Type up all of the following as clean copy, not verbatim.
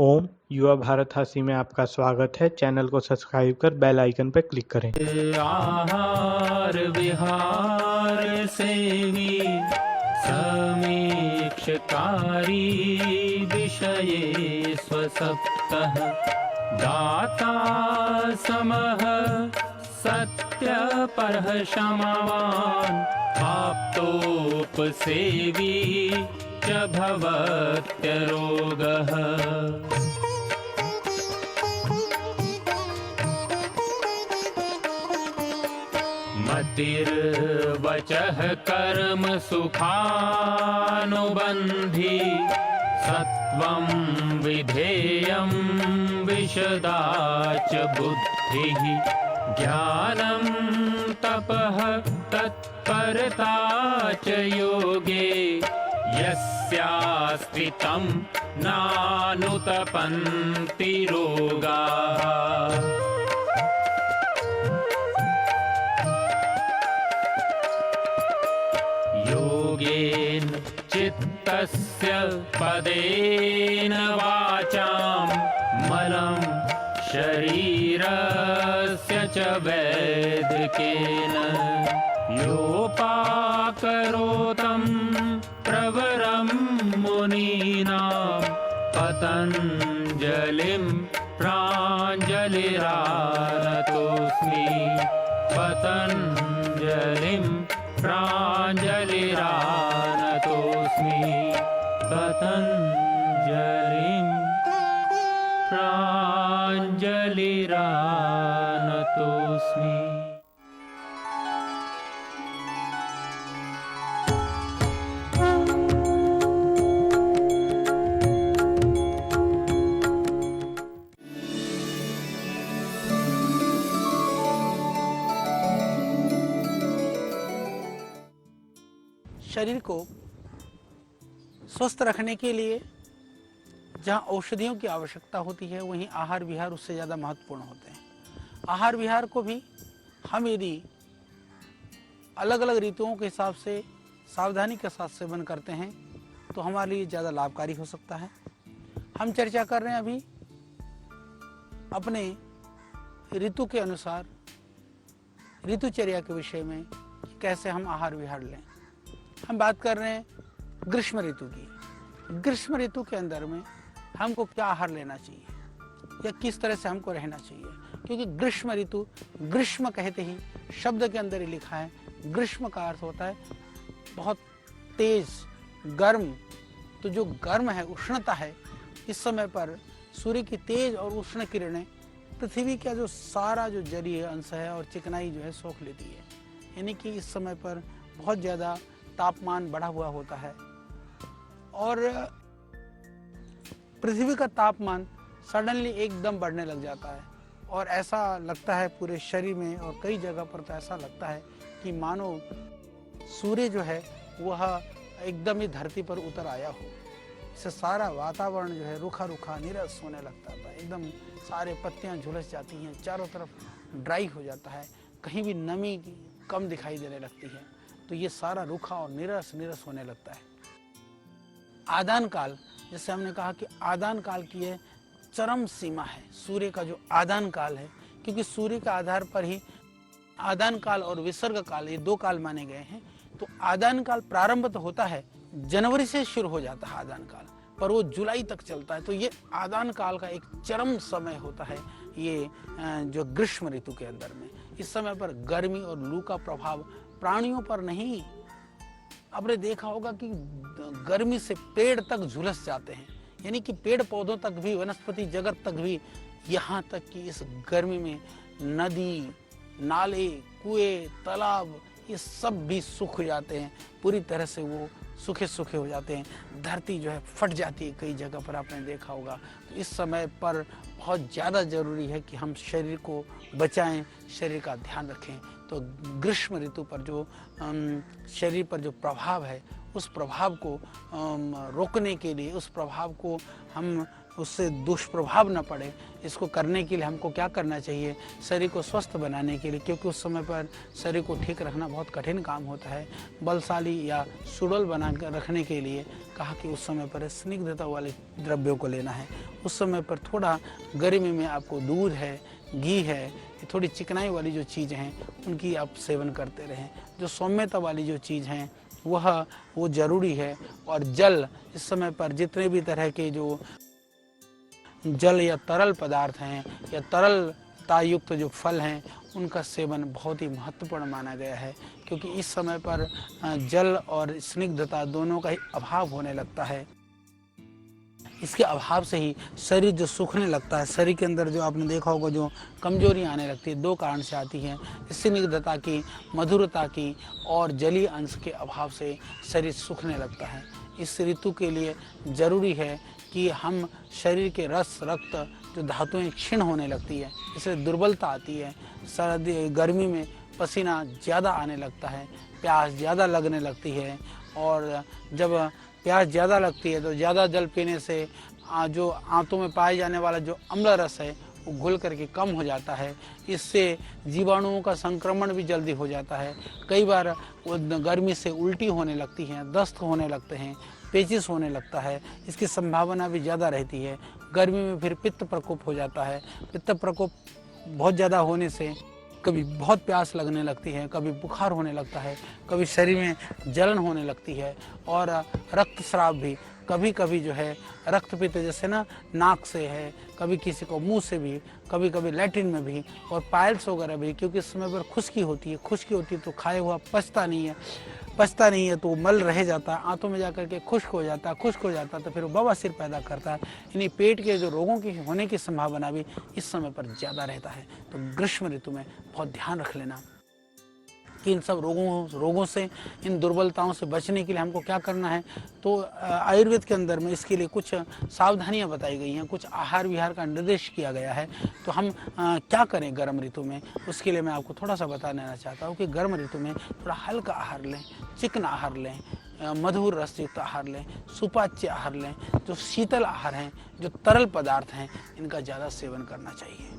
ओम युवा भारत हासी में आपका स्वागत है। चैनल को सब्सक्राइब कर बेल आइकन पर क्लिक करें। आहार विहार सेवी समीक्षकारी विषये स्वसप्तः दाता समः सत्यपरः क्षमावान् आप्तोपसेवी च भवत्यरोगः। मतिर्वचः कर्म सुखानुबन्धी सत्वं विधेयं विशदा च बुद्धिः ज्ञानं तपः तत्परता च योगे यस्यास्ति तं नानुतपन्ति रोगाः। योगेन चित्तस्य पदेन वाचां मलं शरीरस्य च वैदिकेन योपाकरोतं प्रवरं मुनीनां पतञ्जलिं प्राञ्जलिरानतोऽस्मि पतञ्जलिं प्राञ्जलिरानतोऽस्मि पतञ्जलिं प्राञ्जलिरानतोऽस्मि। शरीर को स्वस्थ रखने के लिए जहाँ औषधियों की आवश्यकता होती है वहीं आहार विहार उससे ज़्यादा महत्वपूर्ण होते हैं। आहार विहार को भी हम यदि अलग अलग ऋतुओं के हिसाब से सावधानी के साथ सेवन करते हैं तो हमारे लिए ज़्यादा लाभकारी हो सकता है। हम चर्चा कर रहे हैं अभी अपने ऋतु के अनुसार ऋतुचर्या के विषय में कि कैसे हम आहार विहार लें। हम बात कर रहे हैं ग्रीष्म ऋतु की। ग्रीष्म ऋतु के अंदर में हमको क्या आहार लेना चाहिए या किस तरह से हमको रहना चाहिए, क्योंकि ग्रीष्म ऋतु, ग्रीष्म कहते ही शब्द के अंदर ही लिखा है, ग्रीष्म का अर्थ होता है बहुत तेज गर्म। तो जो गर्म है, उष्णता है, इस समय पर सूर्य की तेज और उष्ण किरणें पृथ्वी का जो सारा जो जलीय अंश है और चिकनाई जो है सोख लेती है। यानी कि इस समय पर बहुत ज़्यादा तापमान बढ़ा हुआ होता है और पृथ्वी का तापमान सडनली एकदम बढ़ने लग जाता है और ऐसा लगता है पूरे शरीर में और कई जगह पर तो ऐसा लगता है कि मानो सूर्य जो है वह एकदम ही धरती पर उतर आया हो। इससे सारा वातावरण जो है रूखा रूखा नीरस होने लगता है, एकदम सारे पत्तियां झुलस जाती हैं, चारों तरफ ड्राई हो जाता है, कहीं भी नमी कम दिखाई देने लगती है। तो ये सारा रूखा और नीरस होने लगता है। आदान काल, जैसे हमने कहा कि आदान काल की ये चरम सीमा है, सूर्य का जो आदान काल है, क्योंकि सूर्य के आधार पर ही आदान काल और विसर्ग काल ये दो काल माने गए हैं। तो आदान काल प्रारंभ तो होता है जनवरी से शुरू हो जाता है आदान काल, पर वो जुलाई तक चलता है। तो ये आदान काल का एक चरम समय होता है ये जो ग्रीष्म ऋतु के अंदर में। इस समय पर गर्मी और लू का प्रभाव प्राणियों पर नहीं, आपने देखा होगा कि गर्मी से पेड़ तक झुलस जाते हैं, यानी कि पेड़ पौधों तक भी, वनस्पति जगत तक भी, यहाँ तक कि इस गर्मी में नदी, नाले, कुएं, तालाब ये सब भी सूख जाते हैं, पूरी तरह से वो सूखे सूखे हो जाते हैं। धरती जो है फट जाती है कई जगह पर, आपने देखा होगा। तो इस समय पर बहुत ज़्यादा ज़रूरी है कि हम शरीर को बचाएं, शरीर का ध्यान रखें। तो ग्रीष्म ऋतु पर जो शरीर पर जो प्रभाव है, उस प्रभाव को रोकने के लिए, उस प्रभाव को हम उससे दुष्प्रभाव न पड़े, इसको करने के लिए हमको क्या करना चाहिए, शरीर को स्वस्थ बनाने के लिए, क्योंकि उस समय पर शरीर को ठीक रखना बहुत कठिन काम होता है। बलशाली या सुडौल बना कर रखने के लिए कहा कि उस समय पर स्निग्धता वाले द्रव्यों को लेना है, उस समय पर थोड़ा गर्मी में आपको दूध है, घी है, थोड़ी चिकनाई वाली जो चीज़ें हैं उनकी आप सेवन करते रहें। जो सौम्यता वाली जो चीज़ हैं वो ज़रूरी है। और जल, इस समय पर जितने भी तरह के जो जल या तरल पदार्थ हैं या तरलता युक्त जो फल हैं उनका सेवन बहुत ही महत्वपूर्ण माना गया है, क्योंकि इस समय पर जल और स्निग्धता दोनों का ही अभाव होने लगता है। इसके अभाव से ही शरीर जो सूखने लगता है, शरीर के अंदर जो आपने देखा होगा जो कमजोरी आने लगती है, दो कारण से आती है, स्निग्धता की, मधुरता की और जलीय अंश के अभाव से शरीर सूखने लगता है। इस ऋतु के लिए ज़रूरी है कि हम शरीर के रस, रक्त, जो धातुएं क्षीण होने लगती है, इससे दुर्बलता आती है। सर्दी गर्मी में पसीना ज़्यादा आने लगता है, प्यास ज़्यादा लगने लगती है, और जब प्यास ज़्यादा लगती है तो ज़्यादा जल पीने से जो आंतों में पाए जाने वाला जो अम्ल रस है वो घुल करके कम हो जाता है। इससे जीवाणुओं का संक्रमण भी जल्दी हो जाता है। कई बार वो गर्मी से उल्टी होने लगती हैं, दस्त होने लगते हैं, पेचिश होने लगता है, इसकी संभावना भी ज़्यादा रहती है। गर्मी में फिर पित्त प्रकोप हो जाता है। पित्त प्रकोप बहुत ज़्यादा होने से कभी बहुत प्यास लगने लगती है, कभी बुखार होने लगता है, कभी शरीर में जलन होने लगती है, और रक्तस्राव भी कभी कभी जो है रक्तपित्त जैसे ना नाक से है, कभी किसी को मुंह से भी, कभी कभी लैट्रिन में भी, और पाइल्स वगैरह भी, क्योंकि इस समय पर खुश्की होती है तो खाए हुआ पचता नहीं है तो मल रह जाता है, आंतों में जाकर के खुश्क हो जाता है तो फिर वो बवासीर पैदा करता है। यानी पेट के जो रोगों की होने की संभावना भी इस समय पर ज़्यादा रहता है। तो ग्रीष्म ऋतु में बहुत ध्यान रख लेना कि इन सब रोगों से, इन दुर्बलताओं से बचने के लिए हमको क्या करना है। तो आयुर्वेद के अंदर में इसके लिए कुछ सावधानियां बताई गई हैं, कुछ आहार विहार का निर्देश किया गया है। तो हम क्या करें गर्म ऋतु में, उसके लिए मैं आपको थोड़ा सा बता देना चाहता हूँ कि गर्म ऋतु में थोड़ा हल्का आहार लें, चिकन आहार लें, मधुर रस युक्त आहार लें, सुपाच्य आहार लें। जो शीतल आहार हैं, जो तरल पदार्थ हैं, इनका ज़्यादा सेवन करना चाहिए।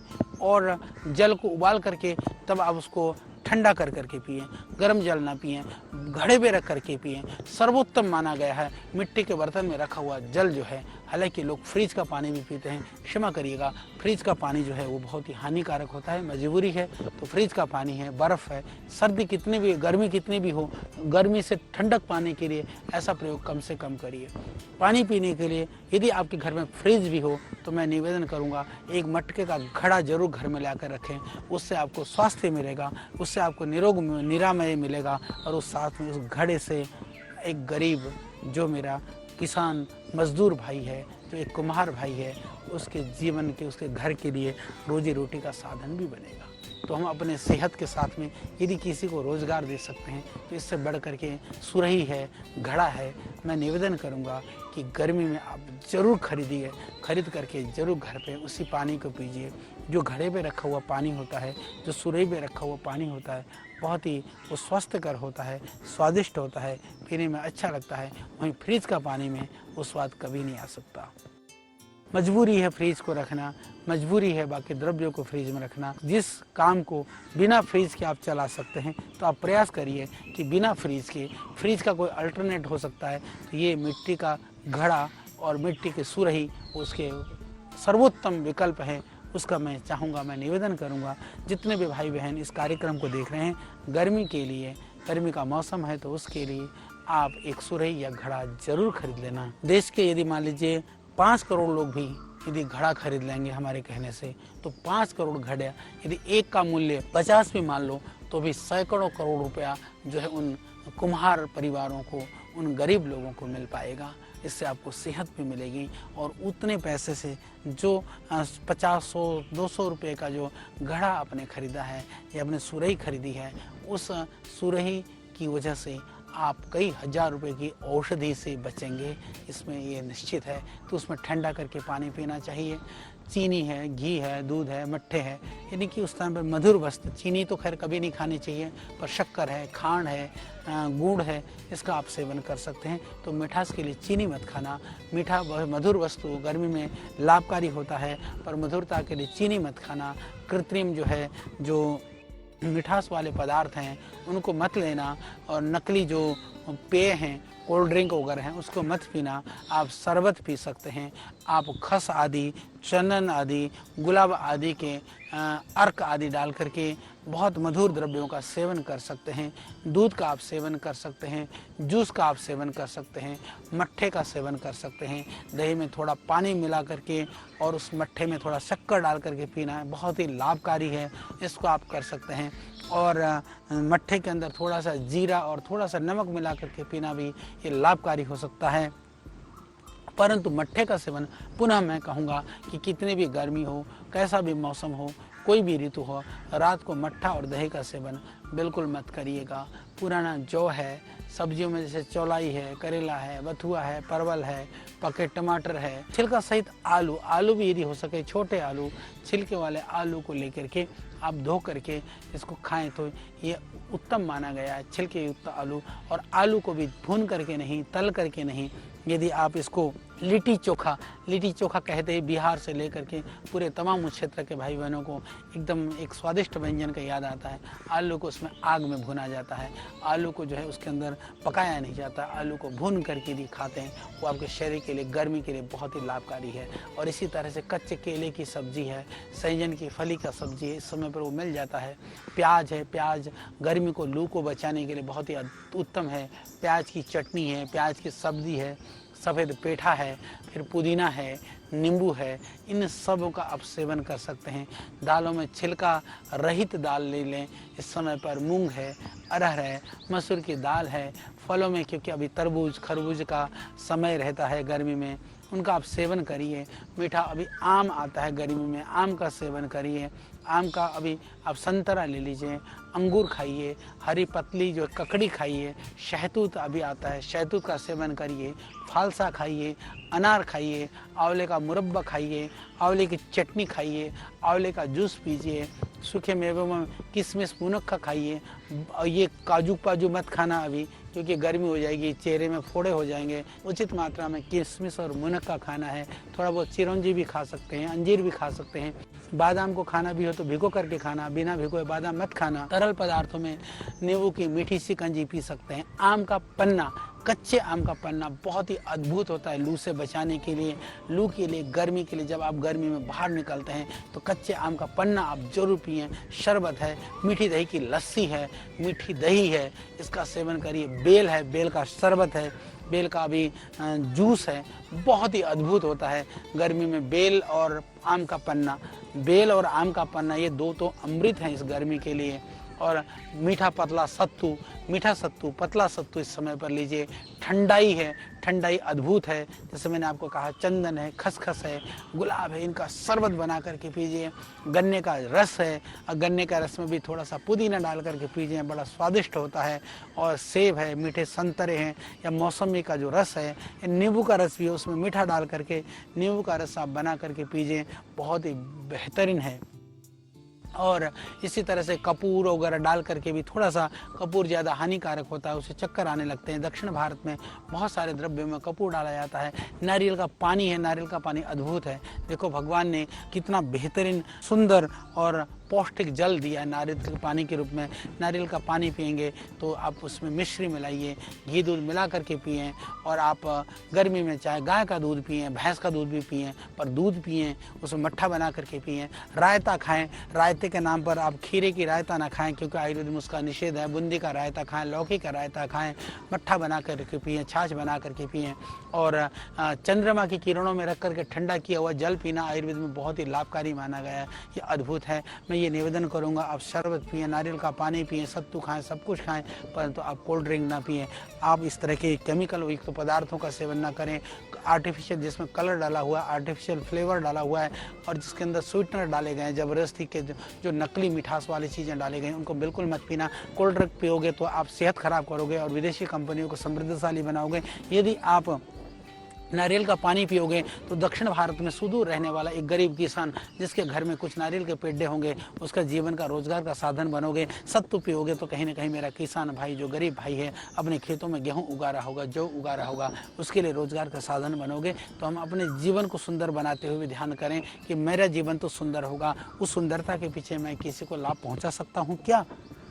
और जल को उबाल करके तब आप उसको ठंडा कर करके पिएं, गर्म जल ना पिएं, घड़े पे रख करके पिएं। सर्वोत्तम माना गया है मिट्टी के बर्तन में रखा हुआ जल जो है। हालांकि लोग फ्रिज का पानी भी पीते हैं, क्षमा करिएगा, फ्रिज का पानी जो है वो बहुत ही हानिकारक होता है, मजबूरी है। तो फ्रिज का पानी है, बर्फ़ है, सर्दी कितनी भी, गर्मी कितनी भी हो, गर्मी से ठंडक पाने के लिए ऐसा प्रयोग कम से कम करिए। पानी पीने के लिए यदि आपके घर में फ्रिज भी हो तो मैं निवेदन करूँगा एक मटके का घड़ा जरूर घर में लाकर रखें। उससे आपको स्वास्थ्य मिलेगा, उससे आपको निरामय मिलेगा, और उस साथ में उस घड़े से एक गरीब जो मेरा किसान मजदूर भाई है, जो एक कुम्हार भाई है, उसके जीवन के, उसके घर के लिए रोजी रोटी का साधन भी बनेगा। तो हम अपने सेहत के साथ में यदि किसी को रोज़गार दे सकते हैं तो इससे बढ़ करके सुरही है, घड़ा है। मैं निवेदन करूंगा कि गर्मी में आप ज़रूर खरीदिए, खरीद करके ज़रूर घर पे उसी पानी को पीजिए। जो घड़े पे रखा हुआ पानी होता है, जो सुरही पे रखा हुआ पानी होता है, बहुत ही वो स्वस्थकर होता है, स्वादिष्ट होता है, पीने में अच्छा लगता है। वहीं फ्रिज का पानी में वो स्वाद कभी नहीं आ सकता। मजबूरी है फ्रीज को रखना, मजबूरी है बाकी द्रव्यों को फ्रीज में रखना। जिस काम को बिना फ्रीज के आप चला सकते हैं तो आप प्रयास करिए कि बिना फ्रीज के, फ्रीज का कोई अल्टरनेट हो सकता है तो ये मिट्टी का घड़ा और मिट्टी के सुरही उसके सर्वोत्तम विकल्प हैं। उसका मैं चाहूँगा, मैं निवेदन करूँगा जितने भी भाई बहन इस कार्यक्रम को देख रहे हैं, गर्मी के लिए, गर्मी का मौसम है तो उसके लिए आप एक सुरही या घड़ा जरूर खरीद लेना। देश के यदि मान लीजिए 5 करोड़ लोग भी यदि घड़ा खरीद लेंगे हमारे कहने से, तो 5 करोड़ घड़े, यदि एक का मूल्य 50 भी मान लो तो भी सैकड़ों करोड़ रुपया जो है उन कुम्हार परिवारों को, उन गरीब लोगों को मिल पाएगा। इससे आपको सेहत भी मिलेगी और उतने पैसे से जो 50-100-200 रुपये का जो घड़ा आपने खरीदा है या अपने सुरही खरीदी है, उस सुरही की वजह से आप कई हज़ार रुपए की औषधि से बचेंगे, इसमें ये निश्चित है। तो उसमें ठंडा करके पानी पीना चाहिए। चीनी है, घी है, दूध है, मट्ठे है, यानी कि उस टाइम पर मधुर वस्तु, चीनी तो खैर कभी नहीं खानी चाहिए, पर शक्कर है, खांड है, गुड़ है, इसका आप सेवन कर सकते हैं। तो मिठास के लिए चीनी मत खाना। मीठा मधुर वस्तु गर्मी में लाभकारी होता है, पर मधुरता के लिए चीनी मत खाना। कृत्रिम जो है, जो मिठास वाले पदार्थ हैं उनको मत लेना, और नकली जो पेय हैं, कोल्ड ड्रिंक वगैरह हैं, उसको मत पीना। आप शरबत पी सकते हैं। आप खस आदि, चंदन आदि, गुलाब आदि के अर्क आदि डाल करके बहुत मधुर द्रव्यों का सेवन कर सकते हैं। दूध का आप सेवन कर सकते हैं, जूस का आप सेवन कर सकते हैं, मट्ठे का सेवन कर सकते हैं। दही में थोड़ा पानी मिला करके और उस मट्ठे में थोड़ा शक्कर डाल करके पीना है, बहुत ही लाभकारी है, इसको आप कर सकते हैं। और मट्ठे के अंदर थोड़ा सा जीरा और थोड़ा सा नमक मिला करके पीना भी ये लाभकारी हो सकता है। परंतु मट्ठे का सेवन पुनः मैं कहूँगा कि कितनी भी गर्मी हो, कैसा भी मौसम हो, कोई भी ऋतु हो, रात को मट्ठा और दही का सेवन बिल्कुल मत करिएगा। पुराना जौ है, सब्जियों में जैसे चौलाई है, करेला है, बथुआ है, परवल है, पके टमाटर है, छिलका सहित आलू भी यदि हो सके छोटे आलू, छिलके वाले आलू को लेकर के आप धो करके इसको खाएं तो ये उत्तम माना गया है। छिलके युक्त आलू, और आलू को भी भून करके नहीं, तल करके नहीं, यदि आप इसको लिट्टी चोखा कहते हैं, बिहार से लेकर के पूरे तमाम उस क्षेत्र के भाई बहनों को एकदम एक स्वादिष्ट व्यंजन का याद आता है। आलू को उसमें आग में भुना जाता है, आलू को जो है उसके अंदर पकाया नहीं जाता, आलू को भून करके यदि खाते हैं वो आपके शरीर के लिए, गर्मी के लिए बहुत ही लाभकारी है। और इसी तरह से कच्चे केले की सब्जी है, सहजन की फली का सब्जी है, इस समय पर वो मिल जाता है। प्याज है, प्याज गर्मी को, लू को बचाने के लिए बहुत ही उत्तम है। प्याज की चटनी है, प्याज की सब्जी है, सफ़ेद पेठा है, फिर पुदीना है, नींबू है, इन सबों का आप सेवन कर सकते हैं। दालों में छिलका रहित दाल ले लें, इस समय पर मूंग है, अरहर है, मसूर की दाल है। फलों में क्योंकि अभी तरबूज खरबूज का समय रहता है गर्मी में, उनका आप सेवन करिए। मीठा अभी आम आता है गर्मी में, आम का सेवन करिए। आम का अभी आप संतरा ले लीजिए, अंगूर खाइए, हरी पतली जो ककड़ी खाइए, शहतूत अभी आता है, शहतूत का सेवन करिए, फालसा खाइए, अनार खाइए, आंवले का मुरब्बा खाइए, आंवले की चटनी खाइए, आंवले का जूस पीजिए, सूखे मेवों में किशमिश मुनक्का खाइए। ये काजू पाजू मत खाना अभी, क्योंकि गर्मी हो जाएगी, चेहरे में फोड़े हो जाएंगे। उचित मात्रा में किशमिश और मुनक्का खाना है। थोड़ा बहुत चिरौंजी भी खा सकते हैं, अंजीर भी खा सकते हैं। बादाम को खाना भी हो तो भिगो करके खाना, बिना भिगोए बादाम मत खाना। तरल पदार्थों में नींबू की मीठी सी कंजी पी सकते हैं। आम का पन्ना, कच्चे आम का पन्ना बहुत ही अद्भुत होता है लू से बचाने के लिए, लू के लिए, गर्मी के लिए। जब आप गर्मी में बाहर निकलते हैं तो कच्चे आम का पन्ना आप जरूर पिएं। शरबत है, मीठी दही की लस्सी है, मीठी दही है, इसका सेवन करिए। बेल है, बेल का शरबत है, बेल का भी जूस है, बहुत ही अद्भुत होता है गर्मी में। बेल और आम का पन्ना, बेल और आम का पन्ना ये दो तो अमृत हैं इस गर्मी के लिए। और मीठा पतला सत्तू, मीठा सत्तू, पतला सत्तू इस समय पर लीजिए। ठंडाई है, ठंडाई अद्भुत है, जैसे मैंने आपको कहा चंदन है, खसखस है, गुलाब है, इनका शरबत बना करके पीजिए। गन्ने का रस है, और गन्ने का रस में भी थोड़ा सा पुदीना डाल करके पीजिए, बड़ा स्वादिष्ट होता है। और सेब है, मीठे संतरे हैं, या मौसमी का जो रस है, नींबू का रस भी है, उसमें मीठा डाल करके नींबू का रस आप बना करके पीजिए, बहुत ही बेहतरीन है। और इसी तरह से कपूर वगैरह डाल करके भी, थोड़ा सा कपूर ज़्यादा हानिकारक होता है, उसे चक्कर आने लगते हैं। दक्षिण भारत में बहुत सारे द्रव्यों में कपूर डाला जाता है। नारियल का पानी है, नारियल का पानी अद्भुत है। देखो भगवान ने कितना बेहतरीन, सुंदर और पौष्टिक जल दिया है नारियल के पानी के रूप में। नारियल का पानी पिएंगे तो आप उसमें मिश्री मिलाइए, घी दूध मिला करके पिएं। और आप गर्मी में चाहे गाय का दूध पिएं, भैंस का दूध भी पिएं, पर दूध पिएं, उसमें मट्ठा बना करके पिएं। रायता खाएं, रायते के नाम पर आप खीरे की रायता ना खाएं, क्योंकि आयुर्वेद में उसका निषेध है। बूंदी का रायता खाएं, लौकी का रायता खाएं, मट्ठा बना करके पिएं, छाछ बना करके पिएं। और चंद्रमा की किरणों में रख करके ठंडा किया हुआ जल पीना आयुर्वेद में बहुत ही लाभकारी माना गया है, ये अद्भुत है। मैं ये निवेदन करूंगा, आप शरबत पिएं, नारियल का पानी पिएं, सत्तू खाएं, सब कुछ खाएं, परंतु आप कोल्ड ड्रिंक ना पिएं। आप इस तरह के केमिकल युक्त पदार्थों का सेवन ना करें, आर्टिफिशियल, जिसमें कलर डाला हुआ है, आर्टिफिशियल फ्लेवर डाला हुआ है, और जिसके अंदर स्वीटनर डाले गए हैं, ज़बरदस्ती के जो नकली मिठास वाली चीज़ें डाली गई हैं, उनको बिल्कुल मत पीना। कोल्ड ड्रिंक पियोगे तो आप सेहत खराब करोगे और विदेशी कंपनियों को समृद्धशाली बनाओगे। यदि आप नारियल का पानी पियोगे तो दक्षिण भारत में सुदूर रहने वाला एक गरीब किसान, जिसके घर में कुछ नारियल के पेड़े होंगे, उसका जीवन का रोजगार का साधन बनोगे। सत्तू पियोगे तो कहीं ना कहीं मेरा किसान भाई, जो गरीब भाई है, अपने खेतों में गेहूं उगा रहा होगा, जौ उगा रहा होगा, उसके लिए रोजगार का साधन बनोगे। तो हम अपने जीवन को सुंदर बनाते हुए ध्यान करें कि मेरा जीवन तो सुंदर होगा, उस सुंदरता के पीछे मैं किसी को लाभ पहुँचा सकता हूँ क्या?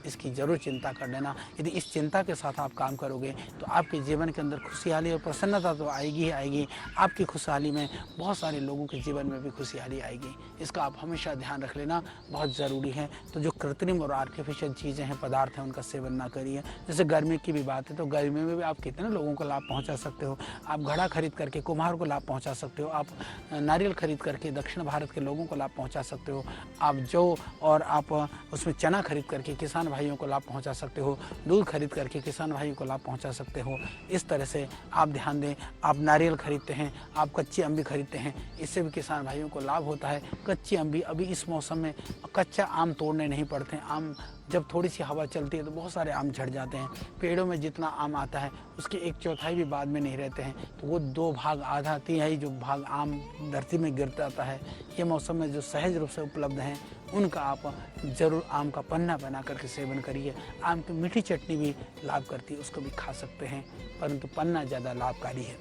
इसकी ज़रूर चिंता कर लेना। यदि इस चिंता के साथ आप काम करोगे तो आपके जीवन के अंदर खुशहाली और प्रसन्नता तो आएगी ही आएगी। आपकी खुशहाली में बहुत सारे लोगों के जीवन में भी खुशहाली आएगी। इसका आप हमेशा ध्यान रख लेना, बहुत ज़रूरी है। तो जो कृत्रिम और आर्टिफिशियल चीज़ें हैं, पदार्थ हैं, उनका सेवन ना करिए। जैसे गर्मी की भी बात है, तो गर्मी में भी आप कितने लोगों को लाभ पहुंचा सकते हो। आप घड़ा खरीद करके कुम्हार को लाभ पहुंचा सकते हो। आप नारियल खरीद करके दक्षिण भारत के लोगों को लाभ पहुंचा सकते हो। आप जौ और आप उसमें चना खरीद करके किसान भाइयों को लाभ पहुंचा सकते हो। दूध खरीद करके किसान भाइयों को लाभ पहुंचा सकते हो। इस तरह से आप ध्यान दें। आप नारियल खरीदते हैं, आप कच्ची अम्बी खरीदते हैं, इससे भी किसान भाइयों को लाभ होता है। कच्ची अम्बी, अभी इस मौसम में कच्चा आम तोड़ने नहीं पड़ते हैं। आम जब थोड़ी सी हवा चलती है तो बहुत सारे आम झड़ जाते हैं। पेड़ों में जितना आम आता है उसके 1/4 भी बाद में नहीं रहते हैं, तो वो 2 भाग, आधा तिहाई जो भाग आम धरती में गिरता आता है। ये मौसम में जो सहज रूप से उपलब्ध हैं उनका आप ज़रूर आम का पन्ना बना करके सेवन करिए। आम की मीठी चटनी भी लाभ करती है, उसको भी खा सकते हैं, परंतु पन्ना ज़्यादा लाभकारी है।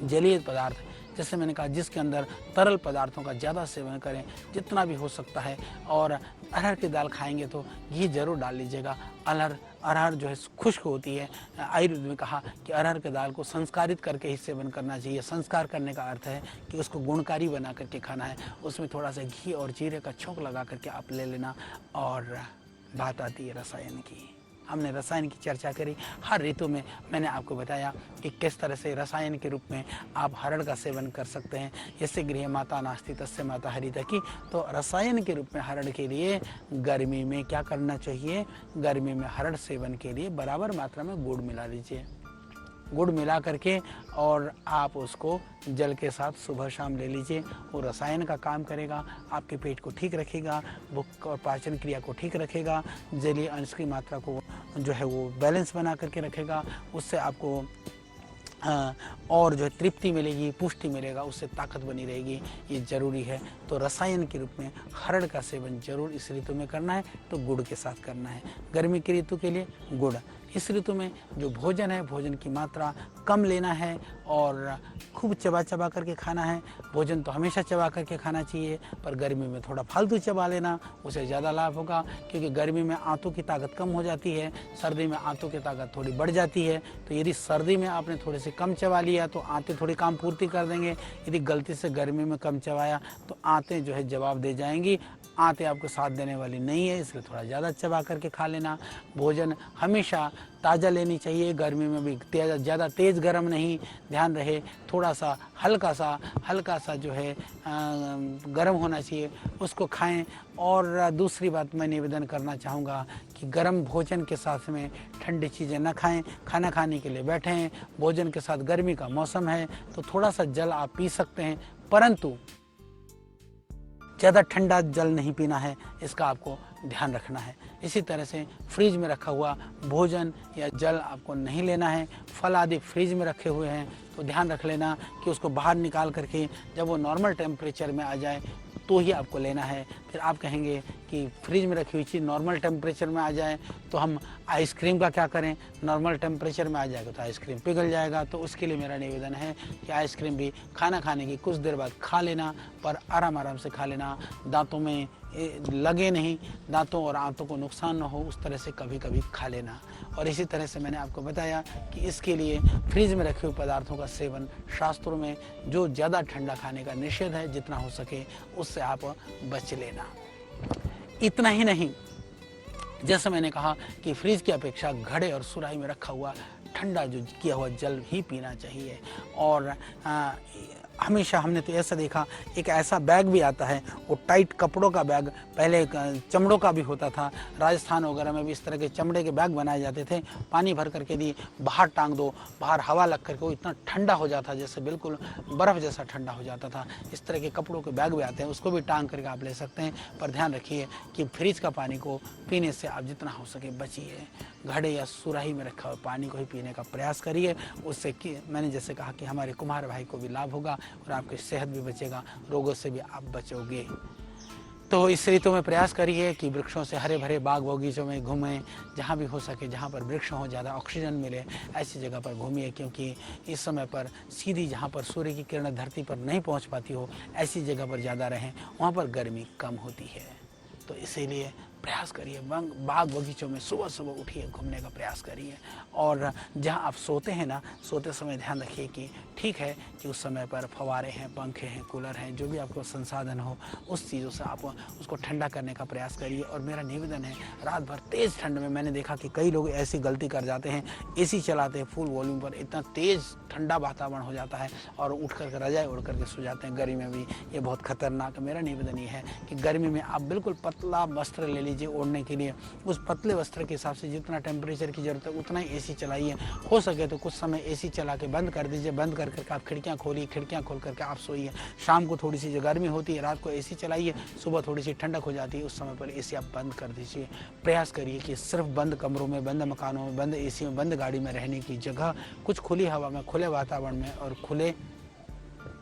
जलीय पदार्थ, जैसे मैंने कहा, जिसके अंदर तरल पदार्थों का ज़्यादा सेवन करें जितना भी हो सकता है। और अरहर की दाल खाएंगे तो घी जरूर डाल लीजिएगा। अरहर जो है खुश्क होती है। आयुर्वेद में कहा कि अरहर की दाल को संस्कारित करके ही सेवन करना चाहिए। संस्कार करने का अर्थ है कि उसको गुणकारी बना करके खाना है। उसमें थोड़ा सा घी और जीरे का छोंक लगा करके आप ले लेना। और बात आती है रसायन की। हमने रसायन की चर्चा करी। हर ऋतु में मैंने आपको बताया कि किस तरह से रसायन के रूप में आप हरड़ का सेवन कर सकते हैं। जैसे गृह माता नास्ति तस्य माता हरितकी, तो रसायन के रूप में हरड़ के लिए गर्मी में क्या करना चाहिए? गर्मी में हरड़ सेवन के लिए बराबर मात्रा में गुड़ मिला लीजिए। गुड़ मिला करके और आप उसको जल के साथ सुबह शाम ले लीजिए। वो रसायन का काम करेगा, आपके पेट को ठीक रखेगा, भूख और पाचन क्रिया को ठीक रखेगा, जलीय अंश की मात्रा को जो है वो बैलेंस बना करके रखेगा। उससे आपको और जो है तृप्ति मिलेगी, पुष्टि मिलेगा, उससे ताकत बनी रहेगी। ये ज़रूरी है। तो रसायन के रूप में हरड़ का सेवन जरूर इस ऋतु में करना है, तो गुड़ के साथ करना है। गर्मी की ऋतु के लिए गुड़। इस ऋतु में जो भोजन है, भोजन की मात्रा कम लेना है और खूब चबा चबा करके खाना है। भोजन तो हमेशा चबा करके खाना चाहिए, पर गर्मी में थोड़ा फालतू चबा लेना, उसे ज़्यादा लाभ होगा। क्योंकि गर्मी में आंतों की ताकत कम हो जाती है, सर्दी में आंतों की ताकत थोड़ी बढ़ जाती है। तो यदि सर्दी में आपने थोड़े से कम चबा लिया तो आंतें थोड़ी काम पूर्ति कर देंगे। यदि गलती से गर्मी में कम चबाया तो आंतें जो है जवाब दे जाएंगी। आंतें आपको साथ देने वाली नहीं है, इसलिए थोड़ा ज़्यादा चबा करके खा लेना। भोजन हमेशा ताज़ा लेनी चाहिए। गर्मी में भी ज़्यादा तेज़ गर्म नहीं, ध्यान रहे। थोड़ा सा हल्का सा जो है गर्म होना चाहिए, उसको खाएं। और दूसरी बात मैं निवेदन करना चाहूँगा कि गर्म भोजन के साथ में ठंडी चीज़ें न खाएं। खाना खाने के लिए बैठें, भोजन के साथ गर्मी का मौसम है तो थोड़ा सा जल आप पी सकते हैं, परंतु ज़्यादा ठंडा जल नहीं पीना है, इसका आपको ध्यान रखना है। इसी तरह से फ्रिज में रखा हुआ भोजन या जल आपको नहीं लेना है। फल आदि फ्रिज में रखे हुए हैं तो ध्यान रख लेना कि उसको बाहर निकाल करके जब वो नॉर्मल टेम्परेचर में आ जाए तो ही आपको लेना है। फिर आप कहेंगे कि फ्रिज में रखी हुई चीज़ नॉर्मल टेम्परेचर में आ जाए तो हम आइसक्रीम का क्या करें? नॉर्मल टेम्परेचर में आ जाएगा तो आइसक्रीम पिघल जाएगा। तो उसके लिए मेरा निवेदन है कि आइसक्रीम भी खाना खाने की कुछ देर बाद खा लेना, पर आराम से खा लेना, दांतों में लगे नहीं, दांतों और आंतों को नुकसान न हो, उस तरह से कभी कभी खा लेना। और इसी तरह से मैंने आपको बताया कि इसके लिए फ्रिज में रखे हुए पदार्थों का सेवन शास्त्रों में जो ज़्यादा ठंडा खाने का निषेध है, जितना हो सके उससे आप बच लेना। इतना ही नहीं, जैसे मैंने कहा कि फ्रिज की अपेक्षा घड़े और सुराही में रखा हुआ ठंडा जो किया हुआ जल ही पीना चाहिए। और हमेशा हमने तो ऐसा देखा, एक ऐसा बैग भी आता है, वो टाइट कपड़ों का बैग, पहले चमड़ों का भी होता था। राजस्थान वगैरह में भी इस तरह के चमड़े के बैग बनाए जाते थे। पानी भर करके दी, बाहर टांग दो, बाहर हवा लग करके वो इतना ठंडा हो जाता जैसे बिल्कुल बर्फ़ जैसा ठंडा हो जाता था। इस तरह के कपड़ों के बैग भी आते हैं, उसको भी टांग करके आप ले सकते हैं। पर ध्यान रखिए कि फ्रिज का पानी को पीने से आप जितना हो सके बचिए। घड़े या सुराही में रखा हुआ पानी को ही पीने का प्रयास करिए। उससे कि मैंने जैसे कहा कि हमारे कुम्हार भाई को भी लाभ होगा और आपकी सेहत भी बचेगा, रोगों से भी आप बचोगे। तो इस ऋतु में प्रयास करिए कि वृक्षों से हरे भरे बाग बगीचों में घूमें, जहाँ भी हो सके, जहाँ पर वृक्ष हो, ज़्यादा ऑक्सीजन मिले, ऐसी जगह पर घूमिए। क्योंकि इस समय पर सीधी जहाँ पर सूर्य की किरणें धरती पर नहीं पहुँच पाती हो, ऐसी जगह पर ज़्यादा रहें, वहाँ पर गर्मी कम होती है। तो इसीलिए प्रयास करिए, बाग बगीचों में सुबह सुबह उठिए, घूमने का प्रयास करिए। और जहाँ आप सोते हैं ना, सोते समय ध्यान रखिए कि ठीक है कि उस समय पर फव्वारे हैं, पंखे हैं, कूलर हैं, जो भी आपको संसाधन हो उस चीज़ों से आप उसको ठंडा करने का प्रयास करिए। और मेरा निवेदन है, रात भर तेज़ ठंड में मैंने देखा कि कई लोग ऐसी गलती कर जाते हैं, एसी चलाते हैं फुल वॉल्यूम पर, इतना तेज़ ठंडा वातावरण हो जाता है और उठ करके रजाई उड़ करके सो जाते हैं। गर्मी में भी ये बहुत खतरनाक है। मेरा निवेदन ये है कि गर्मी में आप बिल्कुल पतला वस्त्र ले लीजिए ओढ़ने के लिए। उस पतले वस्त्र के हिसाब से जितना टेम्परेचर की ज़रूरत है उतना ही एसी चलाइए। हो सके तो कुछ समय एसी चला के बंद कर दीजिए, बंद कर करके आप खिड़कियाँ खोलिए, खिड़कियाँ खोल करके आप सोइए। शाम को थोड़ी सी जो गर्मी होती है रात को एसी चलाइए, सुबह थोड़ी सी ठंडक हो जाती है, उस समय पर एसी आप बंद कर दीजिए। प्रयास करिए कि सिर्फ बंद कमरों में, बंद मकानों में, बंद एसी में, बंद गाड़ी में रहने की जगह कुछ खुली हवा में, खुले वातावरण में और खुले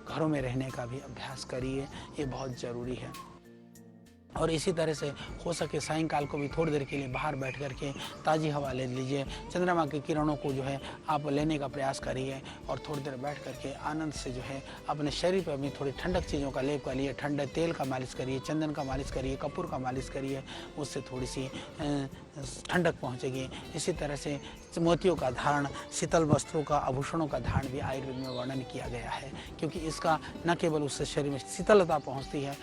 घरों में रहने का भी अभ्यास करिए। ये बहुत ज़रूरी है। और इसी तरह से हो सके सायंकाल को भी थोड़ी देर के लिए बाहर बैठ कर के ताज़ी हवा ले लीजिए। चंद्रमा की किरणों को जो है आप लेने का प्रयास करिए और थोड़ी देर बैठ कर के आनंद से जो है अपने शरीर पर भी थोड़ी ठंडक चीज़ों का लेप करिए। ठंडे तेल का मालिश करिए, चंदन का मालिश करिए, कपूर का मालिश करिए, उससे थोड़ी सी ठंडक पहुँचेगी। इसी तरह से मोतियों का धारण, शीतल वस्त्रों का, आभूषणों का धारण भी आयुर्वेद में वर्णन किया गया है, क्योंकि इसका न केवल उससे शरीर में शीतलता पहुँचती है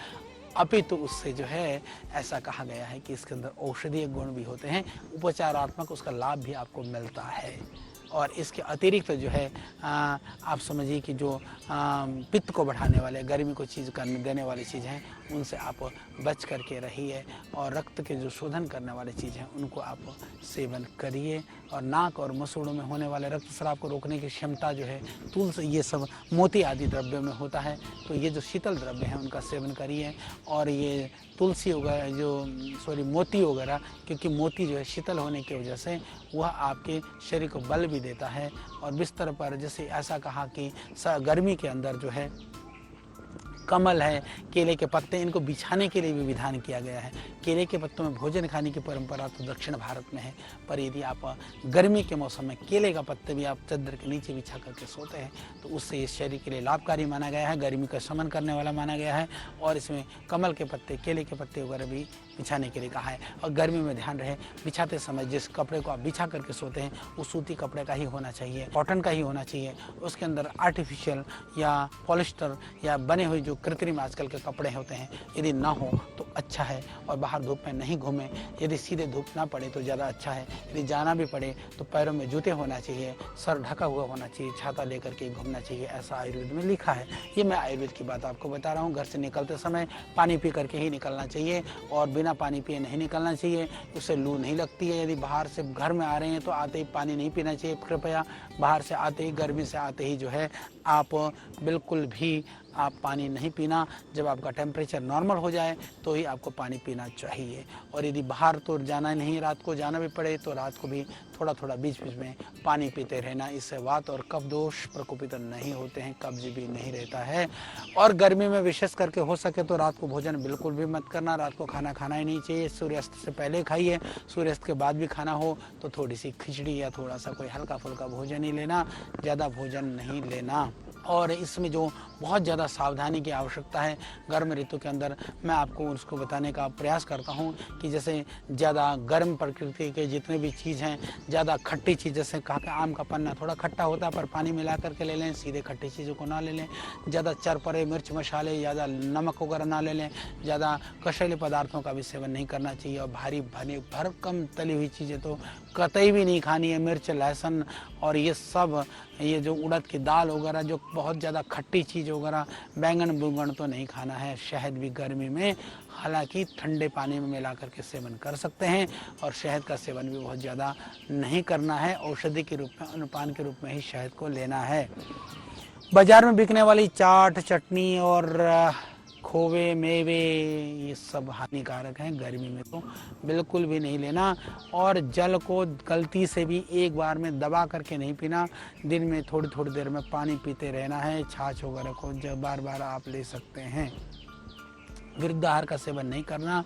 अपितु उससे जो है ऐसा कहा गया है कि इसके अंदर औषधीय गुण भी होते हैं, उपचारात्मक उसका लाभ भी आपको मिलता है। और इसके अतिरिक्त जो है आप समझिए कि जो पित्त को बढ़ाने वाले, गर्मी को चीज़ करने देने वाली चीज़ हैं उनसे आप बच करके रहिए। और रक्त के जो शोधन करने वाली चीज़ हैं उनको आप सेवन करिए। और नाक और मसूड़ों में होने वाले रक्तस्राव को रोकने की क्षमता जो है तुलसी, ये सब मोती आदि द्रव्यों में होता है, तो ये जो शीतल द्रव्य हैं उनका सेवन करिए। और ये तुलसी वगैरह जो मोती वगैरह, क्योंकि मोती जो है शीतल होने की वजह से वह आपके शरीर को बल भी देता है। और बिस्तर पर जैसे ऐसा कहा कि गर्मी के अंदर जो है कमल है, केले के पत्ते, इनको बिछाने के लिए भी विधान किया गया है। केले के पत्तों में भोजन खाने की परंपरा तो दक्षिण भारत में है, पर यदि आप गर्मी के मौसम में केले का पत्ते भी आप चादर के नीचे बिछा करके सोते हैं तो उससे इस शरीर के लिए लाभकारी माना गया है, गर्मी का शमन करने वाला माना गया है। और इसमें कमल के पत्ते, केले के पत्ते वगैरह भी बिछाने के लिए कहा है। और गर्मी में ध्यान रहे, बिछाते समय जिस कपड़े को आप बिछा करके सोते हैं वो सूती कपड़े का ही होना चाहिए, कॉटन का ही होना चाहिए। उसके अंदर आर्टिफिशियल या पॉलिस्टर या बने हुए जो कृत्रिम आजकल के कपड़े होते हैं यदि ना हो तो अच्छा है। और बाहर धूप में नहीं घूमें, यदि सीधे धूप ना पड़े तो ज़्यादा अच्छा है। यदि जाना भी पड़े तो पैरों में जूते होना चाहिए, सर ढका हुआ होना चाहिए, छाता लेकर के घूमना चाहिए, ऐसा आयुर्वेद में लिखा है। ये मैं आयुर्वेद की बात आपको बता रहा हूँ। घर से निकलते समय पानी पी करके ही निकलना चाहिए और बिना पानी पिए नहीं निकलना चाहिए, उससे लू नहीं लगती है। यदि बाहर से घर में आ रहे हैं तो आते ही पानी नहीं पीना चाहिए। कृपया बाहर से आते ही, गर्मी से आते ही जो है आप बिल्कुल भी आप पानी नहीं पीना। जब आपका टेम्परेचर नॉर्मल हो जाए तो ही आपको पानी पीना चाहिए। और यदि बाहर तो जाना नहीं, रात को जाना भी पड़े तो रात को भी थोड़ा थोड़ा बीच बीच में पानी पीते रहना। इससे वात और कफ दोष प्रकोपित नहीं होते हैं, कब्ज भी नहीं रहता है। और गर्मी में विशेष करके हो सके तो रात को भोजन बिल्कुल भी मत करना, रात को खाना खाना ही नहीं चाहिए। सूर्यास्त से पहले खाइए, सूर्यास्त के बाद भी खाना हो तो थोड़ी सी खिचड़ी या थोड़ा सा कोई हल्का फुल्का भोजन ही लेना, ज़्यादा भोजन नहीं लेना। और इसमें जो बहुत ज़्यादा सावधानी की आवश्यकता है गर्म ऋतु के अंदर, मैं आपको उसको बताने का प्रयास करता हूँ कि जैसे ज़्यादा गर्म प्रकृति के जितने भी चीज़ हैं, ज़्यादा खट्टी चीज़, जैसे कहा कि आम का पन्ना थोड़ा खट्टा होता है पर पानी मिला करके ले लें, सीधे खट्टी चीज़ों को ना ले लें। ज़्यादा चरपरे मिर्च मसाले, ज़्यादा नमक वगैरह ना ले लें। ज़्यादा कशीले पदार्थों का भी सेवन नहीं करना चाहिए। और भारी भरकम तली हुई चीज़ें तो कतई भी नहीं खानी है। मिर्च, लहसुन और ये सब, ये जो उड़द की दाल वगैरह, जो बहुत ज़्यादा खट्टी चीज़ वगैरह, बैंगन बुंगन तो नहीं खाना है। शहद भी गर्मी में हालांकि ठंडे पानी में मिला करके सेवन कर सकते हैं और शहद का सेवन भी बहुत ज़्यादा नहीं करना है। औषधि के रूप में, अनुपान के रूप में ही शहद को लेना है। बाज़ार में बिकने वाली चाट, चटनी और खोवे, मेवे, ये सब हानिकारक हैं। गर्मी में तो बिल्कुल भी नहीं लेना। और जल को गलती से भी एक बार में दबा करके नहीं पीना। दिन में थोड़ी थोड़ी देर में पानी पीते रहना है। छाछ वगैरह को जब बार बार आप ले सकते हैं। विरुद्ध आहार का सेवन नहीं करना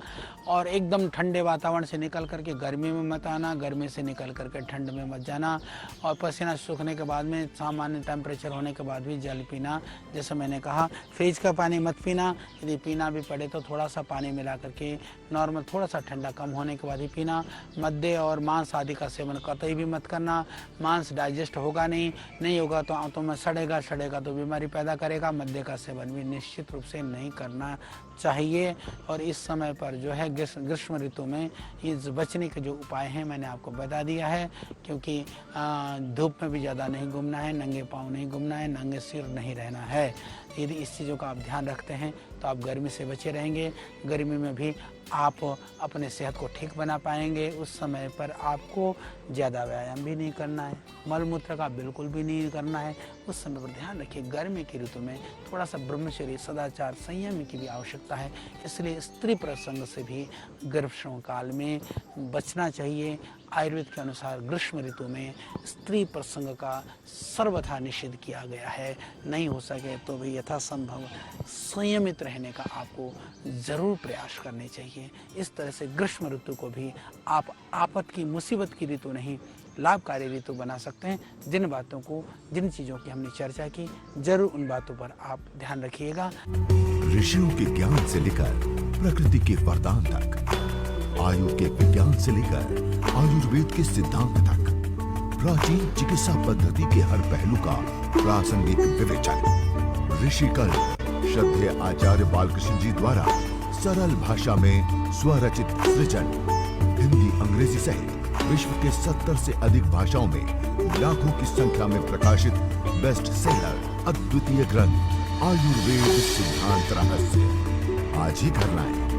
और एकदम ठंडे वातावरण से निकल करके गर्मी में मत आना, गर्मी से निकल करके ठंड में मत जाना और पसीना सूखने के बाद में सामान्य टेम्परेचर होने के बाद भी जल पीना। जैसे मैंने कहा फ्रिज का पानी मत पीना, यदि पीना भी पड़े तो थोड़ा सा पानी मिला करके नॉर्मल थोड़ा सा ठंडा कम होने के बाद ही पीना। मद्दे और मांस आदि का सेवन कतई भी मत करना, मांस डाइजेस्ट होगा नहीं होगा तो आंतों में सड़ेगा तो बीमारी पैदा करेगा। मद्दे का सेवन भी निश्चित रूप से नहीं करना चाहिए। और इस समय पर जो है ग्रीष्म ऋतु में इस बचने के जो उपाय हैं मैंने आपको बता दिया है, क्योंकि धूप में भी ज़्यादा नहीं घूमना है, नंगे पाँव नहीं घूमना है, नंगे सिर नहीं रहना है। यदि इस चीज़ों का आप ध्यान रखते हैं तो आप गर्मी से बचे रहेंगे। गर्मी में भी आप अपने सेहत को ठीक बना पाएंगे। उस समय पर आपको ज़्यादा व्यायाम भी नहीं करना है, मल मूत्र का बिल्कुल भी नहीं करना है। उस समय पर ध्यान रखिए, गर्मी की ऋतु में थोड़ा सा ब्रह्मचर्य, सदाचार, संयम की भी आवश्यकता है। इसलिए स्त्री प्रसंग से भी ग्रीष्म काल में बचना चाहिए। आयुर्वेद के अनुसार ग्रीष्म ऋतु में स्त्री प्रसंग का सर्वथा निषेध किया गया है। नहीं हो सके तो भी यथासंभव संयमित रहने का आपको ज़रूर प्रयास करने चाहिए। इस तरह से ग्रीष्म ऋतु को भी आप आफत की, मुसीबत की ऋतु नहीं, लाभकारी ऋतु बना सकते हैं। जिन चीज़ों की हमने चर्चा की, जरूर उन बातों पर आप ध्यान रखिएगा। ऋषियों के ज्ञान से लेकर प्रकृति के वरदान तक, आयु के विज्ञान से लेकर आयुर्वेद के सिद्धांत तक, प्राचीन चिकित्सा पद्धति के हर पहलू का प्रासंगिक विवेचन। ऋषिकल श्रद्धेय आचार्य बालकृष्ण जी द्वारा सरल भाषा में स्वरचित सृजन, हिंदी, अंग्रेजी सहित विश्व के 70 से अधिक भाषाओं में लाखों की संख्या में प्रकाशित बेस्ट सेलर अद्वितीय ग्रंथ आयुर्वेद सिद्धांत रहस्य आज ही घर लाएं।